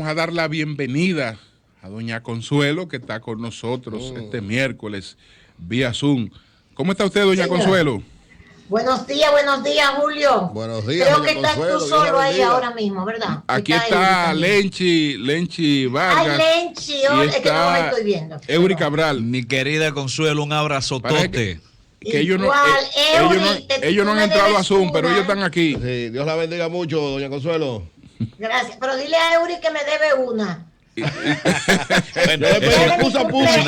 a dar la bienvenida a doña Consuelo, que está con nosotros este miércoles vía Zoom. ¿Cómo está usted, doña Consuelo? Buenos días, Julio. Buenos días, creo que estás tú solo ahí ahora mismo, ¿verdad? Aquí está Lenchi Vargas. Ay, Lenchi, es que no los estoy viendo. Eury Cabral. Mi querida Consuelo, un abrazotote. Que ellos no han entrado a Zoom, pero ellos están aquí. Sí, Dios la bendiga mucho, doña Consuelo. Gracias, pero dile a Eury que me debe una. Bueno, yo le pedí excusa pública. Que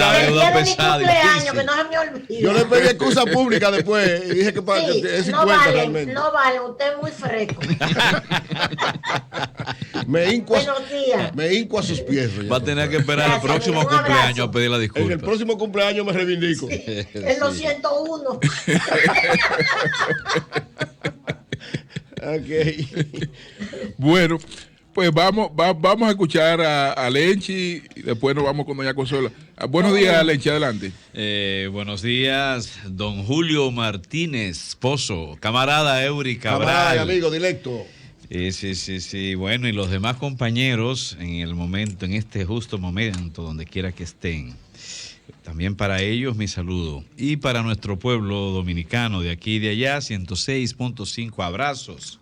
no se me olvide. Yo le pedí excusa pública después y dije que es 50 no vale, realmente. No vale, usted es muy fresco. Me hinco a sus pies. Va a tener que esperar el próximo cumpleaños a pedir la disculpa. En el próximo cumpleaños me reivindico. En los 101. Ok. Bueno, pues vamos a escuchar a Lenchi y después nos vamos con doña Consuelo. Buenos días, Lenchi, adelante. Buenos días, don Julio Martínez Pozo, camarada Eury Cabral. Camarada, amigo, directo. Sí. Bueno, y los demás compañeros en este justo momento, donde quiera que estén. También para ellos mi saludo. Y para nuestro pueblo dominicano de aquí y de allá, 106.5 abrazos.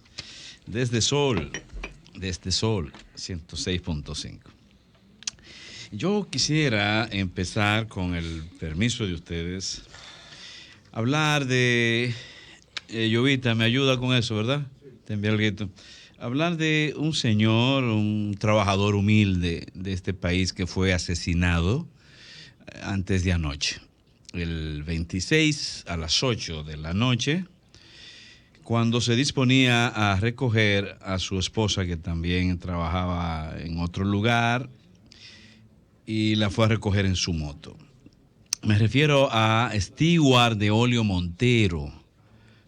Desde Sol, 106.5. Yo quisiera empezar, con el permiso de ustedes, hablar de... Llovita, me ayuda con eso, ¿verdad? Te envía el grito. Hablar de un señor, un trabajador humilde de este país que fue asesinado antes de anoche, el 26 a las 8 de la noche, cuando se disponía a recoger a su esposa, que también trabajaba en otro lugar, y la fue a recoger en su moto. Me refiero a Stewart de Olio Montero,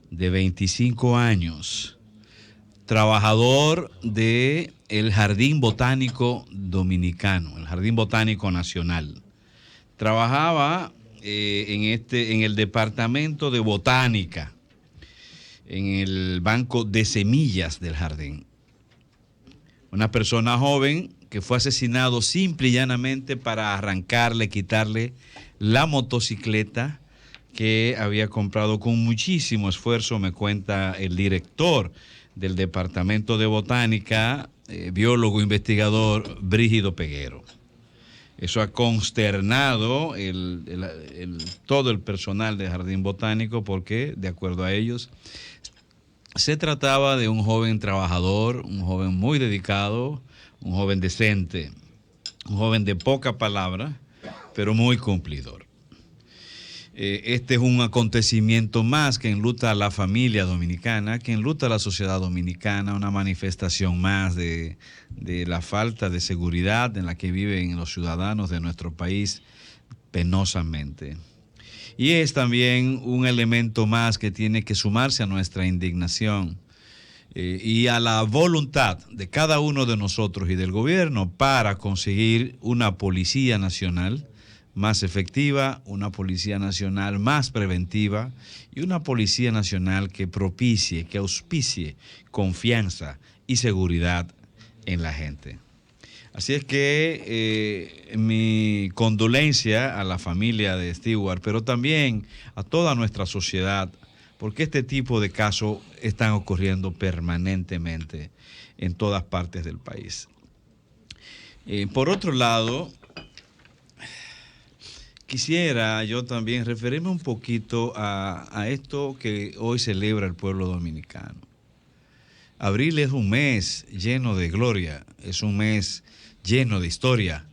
de 25 años, trabajador del Jardín Botánico Dominicano, el Jardín Botánico Nacional. Trabajaba en el departamento de botánica, en el banco de semillas del jardín. Una persona joven que fue asesinado simple y llanamente para quitarle la motocicleta que había comprado con muchísimo esfuerzo, me cuenta el director del departamento de botánica, biólogo investigador Brígido Peguero. Eso ha consternado todo el personal del Jardín Botánico porque, de acuerdo a ellos, se trataba de un joven trabajador, un joven muy dedicado, un joven decente, un joven de poca palabra, pero muy cumplidor. Este es un acontecimiento más que enluta a la familia dominicana, que enluta a la sociedad dominicana, una manifestación más de la falta de seguridad en la que viven los ciudadanos de nuestro país penosamente. Y es también un elemento más que tiene que sumarse a nuestra indignación y a la voluntad de cada uno de nosotros y del gobierno para conseguir una policía nacional más efectiva, una policía nacional más preventiva y una policía nacional que propicie, que auspicie confianza y seguridad en la gente. Así es que mi condolencia a la familia de Stewart, pero también a toda nuestra sociedad, porque este tipo de casos están ocurriendo permanentemente en todas partes del país. Por otro lado, quisiera yo también referirme un poquito a esto que hoy celebra el pueblo dominicano. Abril es un mes lleno de gloria, es un mes lleno de historia.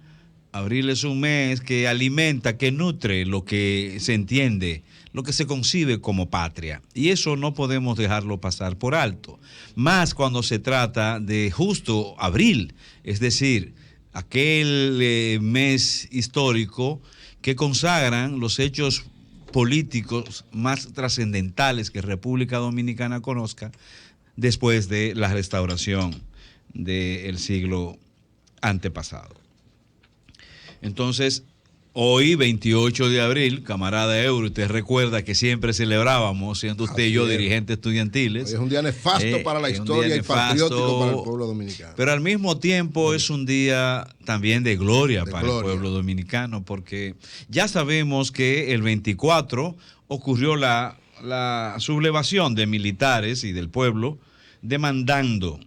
Abril es un mes que alimenta, que nutre lo que se entiende, lo que se concibe como patria. Y eso no podemos dejarlo pasar por alto. Más cuando se trata de justo abril, es decir, aquel mes histórico que consagran los hechos políticos más trascendentales que República Dominicana conozca después de la restauración del siglo antepasado. Entonces, Hoy, 28 de abril, camarada Euro, usted recuerda que siempre celebrábamos, siendo usted y yo dirigentes estudiantiles. Hoy es un día nefasto para la historia y patriótico para el pueblo dominicano. Pero al mismo tiempo es un día también de gloria para el pueblo dominicano, porque ya sabemos que el 24 ocurrió la sublevación de militares y del pueblo demandando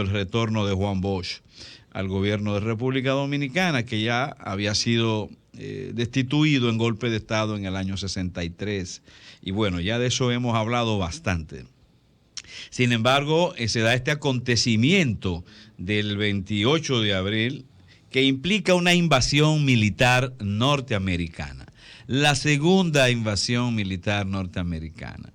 el retorno de Juan Bosch al gobierno de República Dominicana, que ya había sido destituido en golpe de Estado en el año 63. Y bueno, ya de eso hemos hablado bastante. Sin embargo, se da este acontecimiento del 28 de abril que implica una invasión militar norteamericana, la segunda invasión militar norteamericana.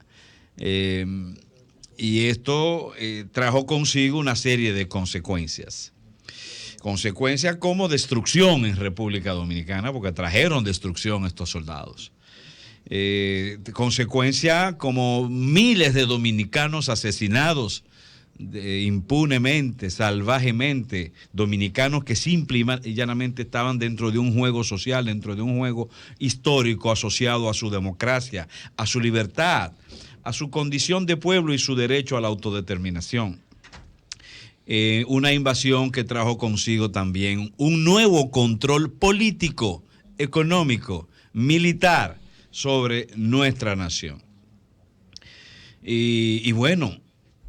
Y esto trajo consigo una serie de consecuencias. Consecuencias como destrucción en República Dominicana, porque trajeron destrucción estos soldados. Consecuencia como miles de dominicanos asesinados impunemente, salvajemente, dominicanos que simple y llanamente estaban dentro de un juego social, dentro de un juego histórico asociado a su democracia, a su libertad, a su condición de pueblo y su derecho a la autodeterminación. Una invasión que trajo consigo también un nuevo control político, económico, militar sobre nuestra nación. Y bueno,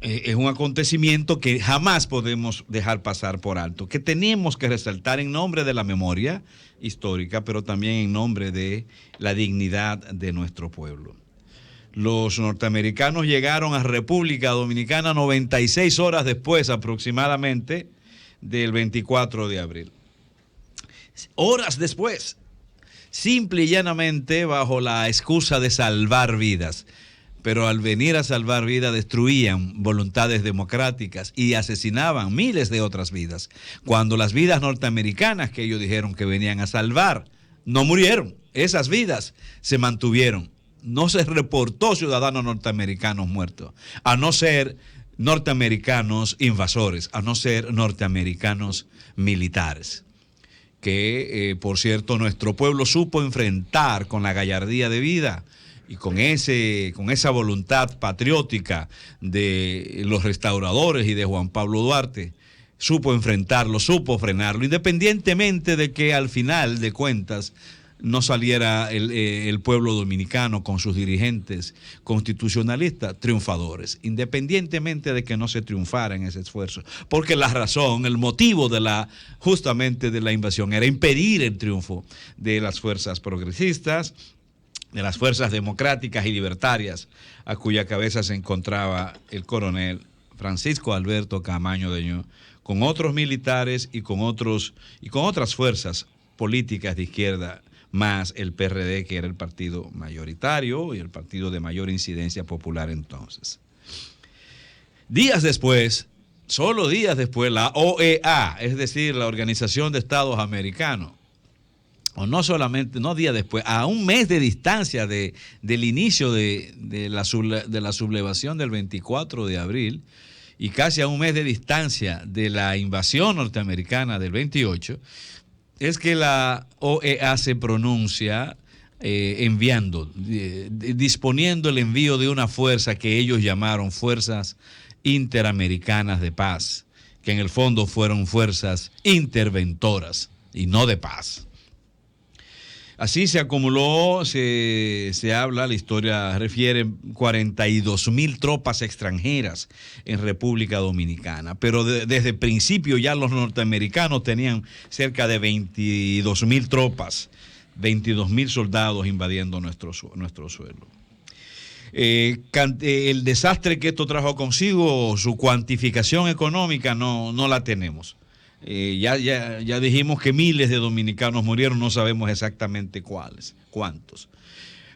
es un acontecimiento que jamás podemos dejar pasar por alto, que tenemos que resaltar en nombre de la memoria histórica, pero también en nombre de la dignidad de nuestro pueblo. Los norteamericanos llegaron a República Dominicana 96 horas después aproximadamente del 24 de abril. Horas después, simple y llanamente bajo la excusa de salvar vidas. Pero al venir a salvar vidas destruían voluntades democráticas y asesinaban miles de otras vidas. Cuando las vidas norteamericanas que ellos dijeron que venían a salvar no murieron, esas vidas se mantuvieron. No se reportó ciudadanos norteamericanos muertos, a no ser norteamericanos invasores, a no ser norteamericanos militares, que por cierto nuestro pueblo supo enfrentar con la gallardía de vida y con esa voluntad patriótica de los restauradores y de Juan Pablo Duarte. Supo enfrentarlo, supo frenarlo, independientemente de que al final de cuentas no saliera el pueblo dominicano con sus dirigentes constitucionalistas triunfadores, independientemente de que no se triunfara en ese esfuerzo, porque la razón, el motivo justamente de la invasión era impedir el triunfo de las fuerzas progresistas, de las fuerzas democráticas y libertarias, a cuya cabeza se encontraba el coronel Francisco Alberto Camaño Deñó, con otros militares y con otras fuerzas políticas de izquierda, más el PRD, que era el partido mayoritario y el partido de mayor incidencia popular entonces. Días después, solo días después, la OEA, es decir, la Organización de Estados Americanos, o no solamente, no días después, a un mes de distancia del inicio de la sublevación del 24 de abril y casi a un mes de distancia de la invasión norteamericana del 28, es que la OEA se pronuncia disponiendo el envío de una fuerza que ellos llamaron Fuerzas Interamericanas de Paz, que en el fondo fueron fuerzas interventoras y no de paz. Así se acumuló, se habla, la historia refiere 42,000 tropas extranjeras en República Dominicana, pero desde el principio ya los norteamericanos tenían cerca de 22,000 tropas, 22,000 soldados invadiendo nuestro suelo. El desastre que esto trajo consigo, su cuantificación económica no la tenemos. Ya dijimos que miles de dominicanos murieron, no sabemos exactamente cuántos.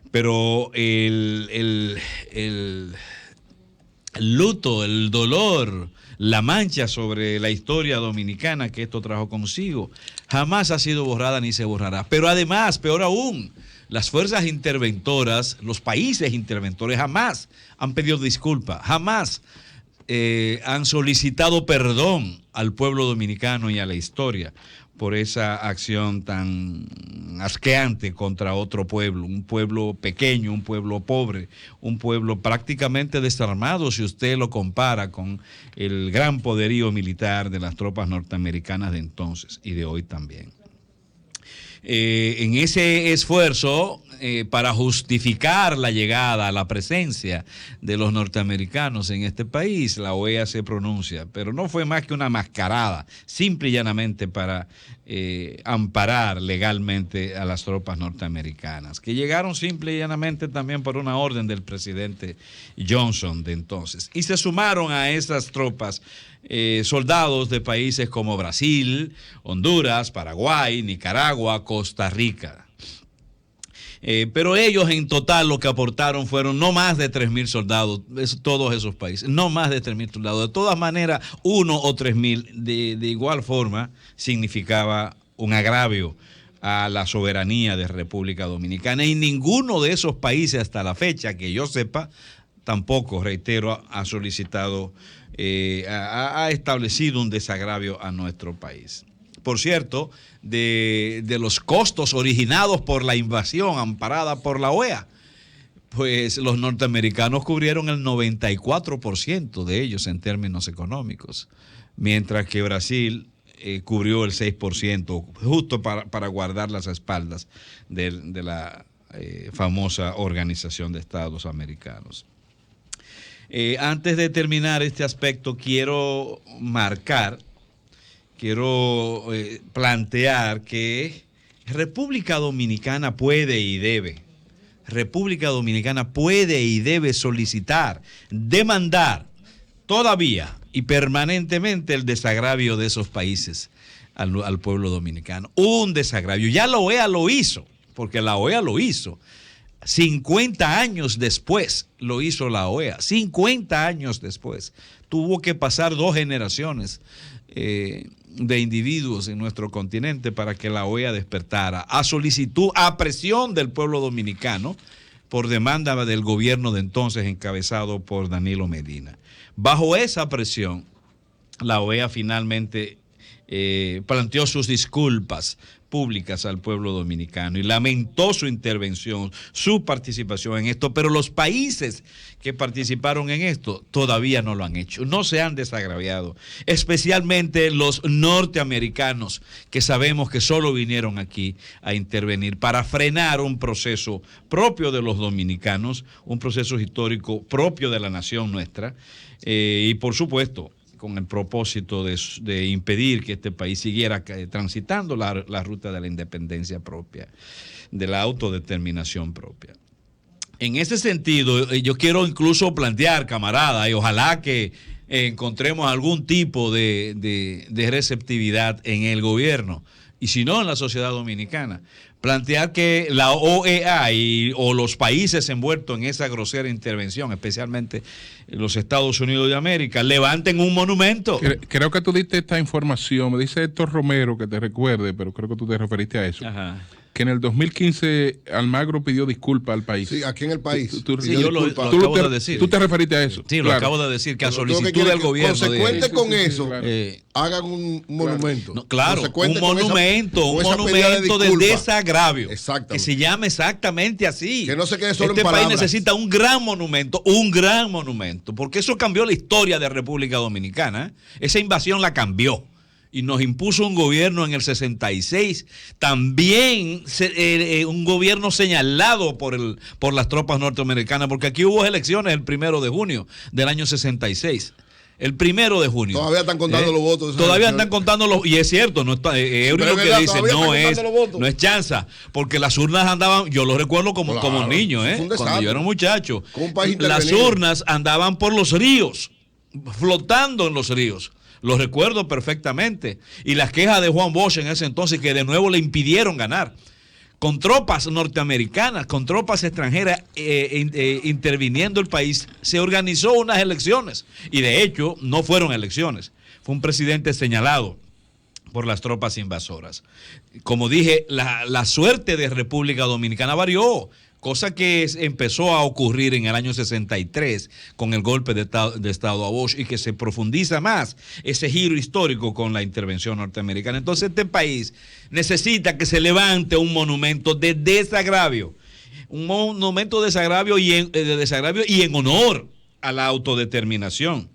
Pero el luto, el dolor, la mancha sobre la historia dominicana que esto trajo consigo, jamás ha sido borrada ni se borrará. Pero además, peor aún, las fuerzas interventoras, los países interventores jamás han pedido disculpas, jamás han solicitado perdón al pueblo dominicano y a la historia por esa acción tan asqueante contra otro pueblo, un pueblo pequeño, un pueblo pobre, un pueblo prácticamente desarmado si usted lo compara con el gran poderío militar de las tropas norteamericanas de entonces y de hoy también. En ese esfuerzo para justificar la llegada, la presencia de los norteamericanos en este país, la OEA se pronuncia, pero no fue más que una mascarada, simple y llanamente para amparar legalmente a las tropas norteamericanas, que llegaron simple y llanamente también por una orden del presidente Johnson de entonces. Y se sumaron a esas tropas soldados de países como Brasil, Honduras, Paraguay, Nicaragua, Costa Rica. Pero ellos en total lo que aportaron fueron no más de 3.000 soldados, todos esos países, no más de 3.000 soldados. De todas maneras, 1 o 3.000 de igual forma significaba un agravio a la soberanía de República Dominicana, y ninguno de esos países hasta la fecha, que yo sepa, tampoco, reitero, ha solicitado, ha establecido un desagravio a nuestro país. Por cierto, de los costos originados por la invasión amparada por la OEA, pues los norteamericanos cubrieron el 94% de ellos en términos económicos, mientras que Brasil cubrió el 6%, justo para guardar las espaldas de la famosa Organización de Estados Americanos. Antes de terminar este aspecto, quiero plantear que República Dominicana puede y debe solicitar, demandar todavía y permanentemente el desagravio de esos países al pueblo dominicano. Un desagravio. Ya la OEA lo hizo, porque la OEA lo hizo. 50 años después lo hizo la OEA. 50 años después. Tuvo que pasar 2 generaciones de individuos en nuestro continente para que la OEA despertara a solicitud, a presión del pueblo dominicano por demanda del gobierno de entonces encabezado por Danilo Medina. Bajo esa presión, la OEA finalmente planteó sus disculpas públicas al pueblo dominicano y lamentó su intervención, su participación en esto, pero los países que participaron en esto todavía no lo han hecho, no se han desagraviado, especialmente los norteamericanos, que sabemos que solo vinieron aquí a intervenir para frenar un proceso propio de los dominicanos, un proceso histórico propio de la nación nuestra, y por supuesto con el propósito de impedir que este país siguiera transitando la ruta de la independencia propia, de la autodeterminación propia. En ese sentido, yo quiero incluso plantear, camarada, y ojalá que encontremos algún tipo de receptividad en el gobierno, y si no en la sociedad dominicana, plantear que la OEA o los países envueltos en esa grosera intervención, especialmente los Estados Unidos de América, levanten un monumento. Creo que tú diste esta información, me dice Héctor Romero que te recuerde, pero creo que tú te referiste a eso. Ajá. Que en el 2015 Almagro pidió disculpas al país. Sí, aquí en el país. Sí, yo lo acabo de decir. Tú te referiste a eso. Sí, claro. Lo acabo de decir, que a solicitud del gobierno. Consecuente con eso, claro. Hagan un monumento. No, claro, un monumento de desagravio. Que se llame exactamente así. Que no se quede solo en palabras. Este país necesita un gran monumento, porque eso cambió la historia de República Dominicana. Esa invasión la cambió. Y nos impuso un gobierno en el 66, también un gobierno señalado por las tropas norteamericanas, porque aquí hubo elecciones el 1 de junio del año 66. El 1 de junio. Todavía están contando los votos. Todavía están contando los votos. Y es cierto, no está, Eury lo que dice no es chanza, porque las urnas andaban, yo lo recuerdo como niño, cuando yo era un muchacho. Las urnas andaban por los ríos, flotando en los ríos. Lo recuerdo perfectamente. Y las quejas de Juan Bosch en ese entonces, que de nuevo le impidieron ganar. Con tropas norteamericanas, con tropas extranjeras interviniendo el país, se organizó unas elecciones. Y de hecho, no fueron elecciones. Fue un presidente señalado por las tropas invasoras. Como dije, la suerte de República Dominicana varió, cosa que empezó a ocurrir en el año 63 con el golpe de Estado a Bosch y que se profundiza más ese giro histórico con la intervención norteamericana. Entonces este país necesita que se levante un monumento de desagravio, un monumento de desagravio y en honor a la autodeterminación,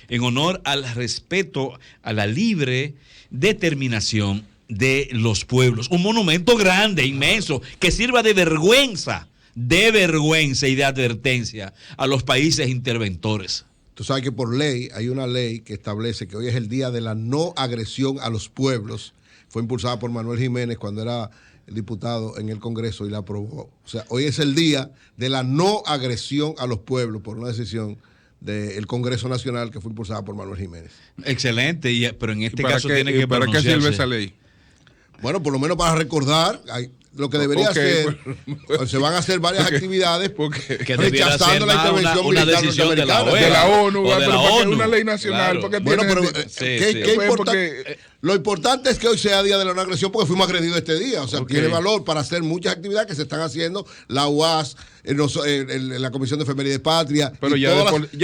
en honor al respeto a la libre determinación de los pueblos. Un monumento grande, inmenso, que sirva de vergüenza y de advertencia a los países interventores. Tú sabes que por ley, hay una ley que establece que hoy es el día de la no agresión a los pueblos. Fue impulsada por Manuel Jiménez cuando era el diputado en el Congreso y la aprobó. O sea, hoy es el día de la no agresión a los pueblos por una decisión del Congreso Nacional que fue impulsada por Manuel Jiménez. Excelente, pero en este caso tiene que ¿para qué sirve esa ley? Bueno, por lo menos para recordar lo que debería hacer. Se van a hacer varias actividades que rechazando la intervención una militar decisión de la de la ONU, o de la ONU. Una ley nacional. Claro. Bueno, pero ¿qué lo importante es que hoy sea día de la no agresión porque fuimos agredidos este día. O sea, tiene valor para hacer muchas actividades que se están haciendo. La UAS, la Comisión de Efemérides de Patria. Pero ya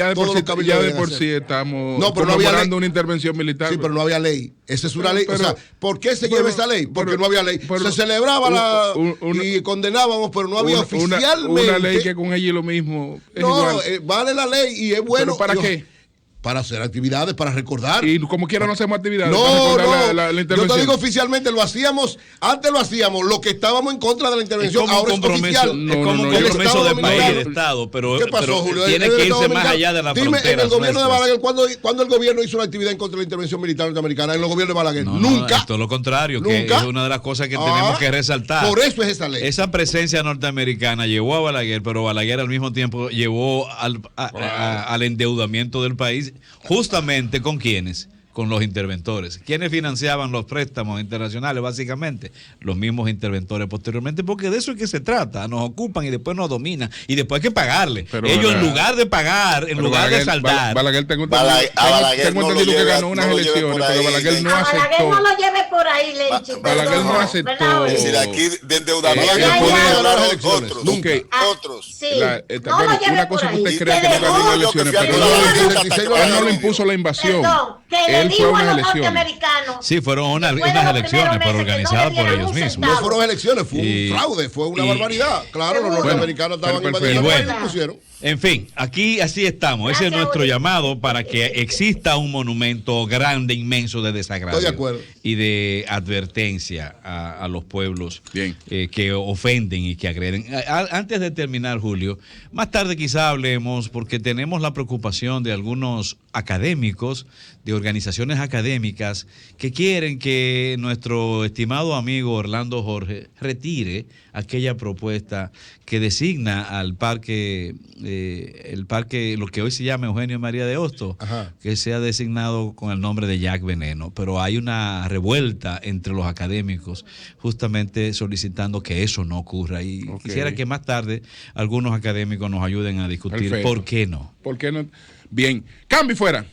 de por sí estamos conmemorando una intervención militar. Sí, pero no había ley. Esa es una ley. O sea, ¿por qué se lleva esa ley? Porque no había ley. Se celebraba y condenábamos, pero no había oficialmente. Una ley que con ella lo mismo. Vale la ley y es bueno. ¿Pero para qué? Para hacer actividades, para recordar. Y como quiera no hacemos actividades. No, la yo te digo oficialmente, antes lo hacíamos, lo que estábamos en contra de la intervención, ahora es oficial. Es como un compromiso del país, del Estado, pero, ¿qué pasó, Julio? Tiene que irse más allá de la frontera. Dime, en el gobierno de Balaguer, ¿cuándo el gobierno hizo una actividad en contra de la intervención militar norteamericana? En el gobierno de Balaguer. Nunca. Todo lo contrario, que es una de las cosas que tenemos que resaltar. Por eso es esa ley. Esa presencia norteamericana llevó a Balaguer, pero Balaguer al mismo tiempo llevó al endeudamiento del país, justamente ¿con quiénes? Con los interventores. ¿Quiénes financiaban los préstamos internacionales? Básicamente, los mismos interventores posteriormente, porque de eso es que se trata. Nos ocupan y después nos dominan y después hay que pagarle. Pero ellos en lugar de pagar, en lugar de saldar. Balaguer tengo entendido que ganó unas elecciones, pero Balaguer no aceptó. Balaguer no lo lleve por ahí, Lenchi. Balaguer no aceptó. Es decir, aquí de endeudamiento nunca. Otros. Sí. Una cosa que usted cree que no ganó elecciones, pero él no le impuso la invasión. Él fue unas elecciones. Sí, fueron unas elecciones, pero organizadas por ellos mismos. No fueron elecciones, fue un fraude, fue una barbaridad. Claro, los norteamericanos estaban invadiendo y lo pusieron. En fin, aquí así estamos. Ese es nuestro llamado para que exista un monumento grande, inmenso de desagravio. Estoy de acuerdo. Y de advertencia a los pueblos que ofenden y que agreden. Antes de terminar, Julio, más tarde quizá hablemos, porque tenemos la preocupación de algunos académicos, de organizaciones académicas, que quieren que nuestro estimado amigo Orlando Jorge retire aquella propuesta que designa al parque, lo que hoy se llama Eugenio María de Hostos, que sea designado con el nombre de Jack Veneno. Pero hay una revuelta entre los académicos justamente solicitando que eso no ocurra. Y quisiera que más tarde algunos académicos nos ayuden a discutir por qué no. ¿Por qué no? Bien, cambio fuera.